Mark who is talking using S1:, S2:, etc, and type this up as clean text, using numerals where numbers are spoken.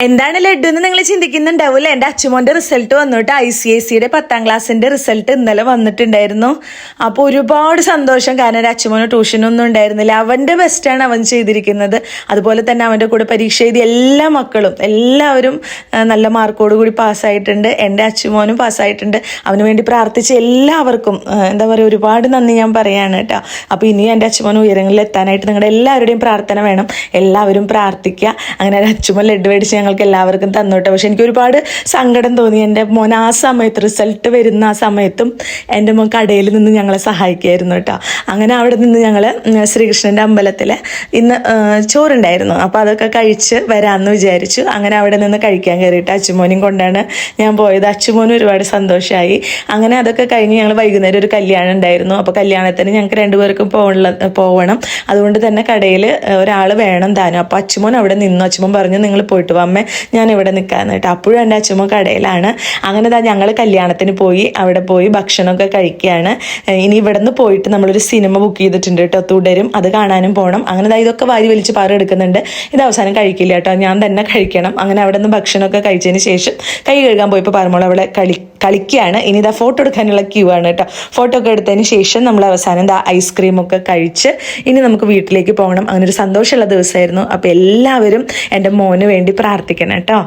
S1: എന്താണ് ലഡു എന്ന് നിങ്ങൾ ചിന്തിക്കുന്നുണ്ടാവില്ല. എൻ്റെ അച്ചുമോൻ്റെ റിസൾട്ട് വന്നിട്ട് ICSEയുടെ 10ാം ക്ലാസ്സിൻ്റെ റിസൾട്ട് ഇന്നലെ വന്നിട്ടുണ്ടായിരുന്നു. അപ്പോൾ ഒരുപാട് സന്തോഷം. കാരണം എൻ്റെ അച്ചുമോന് ട്യൂഷനൊന്നും ഉണ്ടായിരുന്നില്ല. അവൻ്റെ ബെസ്റ്റാണ് അവൻ ചെയ്തിരിക്കുന്നത്. അതുപോലെ തന്നെ അവൻ്റെ കൂടെ പരീക്ഷ എഴുതിയ എല്ലാ മക്കളും എല്ലാവരും നല്ല മാർക്കോട് കൂടി പാസ്സായിട്ടുണ്ട്. എൻ്റെ അച്ചുമോനും പാസ്സായിട്ടുണ്ട്. അവന് വേണ്ടി പ്രാർത്ഥിച്ച എല്ലാവർക്കും എന്താ പറയുക, ഒരുപാട് നന്ദി ഞാൻ പറയാണ് കേട്ടോ. അപ്പോൾ ഇനി എൻ്റെ അച്ചുമോൻ ഉയരങ്ങളിൽ എത്താനായിട്ട് നിങ്ങളുടെ എല്ലാവരുടെയും പ്രാർത്ഥന വേണം. എല്ലാവരും പ്രാർത്ഥിക്കുക. അങ്ങനെ അച്ചുമോൻ ലഡു മേടിച്ച് ഞങ്ങൾക്ക് എല്ലാവർക്കും തന്നോട്ടെ. പക്ഷെ എനിക്ക് ഒരുപാട് സങ്കടം തോന്നി. എൻ്റെ മോൻ ആ സമയത്ത് റിസൾട്ട് വരുന്ന ആ സമയത്തും എൻ്റെ മോൻ കടയിൽ നിന്ന് ഞങ്ങളെ സഹായിക്കുമായിരുന്നു കേട്ടോ. അങ്ങനെ അവിടെ നിന്ന് ഞങ്ങൾ ശ്രീകൃഷ്ണൻ്റെ അമ്പലത്തിൽ ഇന്ന് ചോറുണ്ടായിരുന്നു. അപ്പോൾ അതൊക്കെ കഴിച്ച് വരാമെന്ന് വിചാരിച്ചു. അങ്ങനെ അവിടെ നിന്ന് കഴിക്കാൻ കയറിയിട്ട് അച്ചുമോനും കൊണ്ടാണ് ഞാൻ പോയത്. അച്ചുമോനും ഒരുപാട് സന്തോഷമായി. അങ്ങനെ അതൊക്കെ കഴിഞ്ഞ് ഞങ്ങൾ വൈകുന്നേരം ഒരു കല്യാണം ഉണ്ടായിരുന്നു. അപ്പോൾ കല്യാണത്തിന് ഞങ്ങൾക്ക് രണ്ടുപേർക്കും പോകണം. അതുകൊണ്ട് തന്നെ കടയിൽ ഒരാൾ വേണം താനും. അപ്പോൾ അച്ചുമോൻ അവിടെ നിന്നു. അച്ചുമോൻ പറഞ്ഞു, നിങ്ങൾ പോയിട്ട് വാ അമ്മ, ഞാൻ ഇവിടെ നിൽക്കാമെന്ന് കേട്ടോ. അപ്പോഴും എൻ്റെ അച്ചുമോൻ കടയിലാണ്. അങ്ങനെ ഞങ്ങൾ കല്യാണത്തിന് പോയി. അവിടെ പോയി ഭക്ഷണമൊക്കെ കഴിക്കുകയാണ്. ഇനി ഇവിടെ നിന്ന് പോയിട്ട് നമ്മളൊരു സിനിമ ബുക്ക് ചെയ്തിട്ടുണ്ട് കേട്ടോ, തുടരും. അത് കാണാനും പോകണം. അങ്ങനെ ഇതൊക്കെ വാരി വലിച്ച് പാറെടുക്കുന്നുണ്ട്. ഇത് അവസാനം കഴിക്കില്ല കേട്ടോ, ഞാൻ തന്നെ കഴിക്കണം. അങ്ങനെ അവിടെ നിന്ന് ഭക്ഷണമൊക്കെ കഴിച്ചതിന് ശേഷം കൈ കഴുകാൻ പോയപ്പോൾ പറയുമ്പോൾ അവളെ കളിക്കുകയാണ്. ഇനി ഫോട്ടോ എടുക്കാനുള്ള ക്യൂ ആണ് കേട്ടോ. ഫോട്ടോ ഒക്കെ എടുത്തതിന് ശേഷം നമ്മൾ അവസാനം ഐസ്ക്രീമൊക്കെ കഴിച്ച് ഇനി നമുക്ക് വീട്ടിലേക്ക് പോകണം. അങ്ങനെ ഒരു സന്തോഷമുള്ള ദിവസമായിരുന്നു. അപ്പോൾ എല്ലാവരും എൻ്റെ മോന് വേണ്ടി പ്രാർത്ഥിക്കണം കേട്ടോ.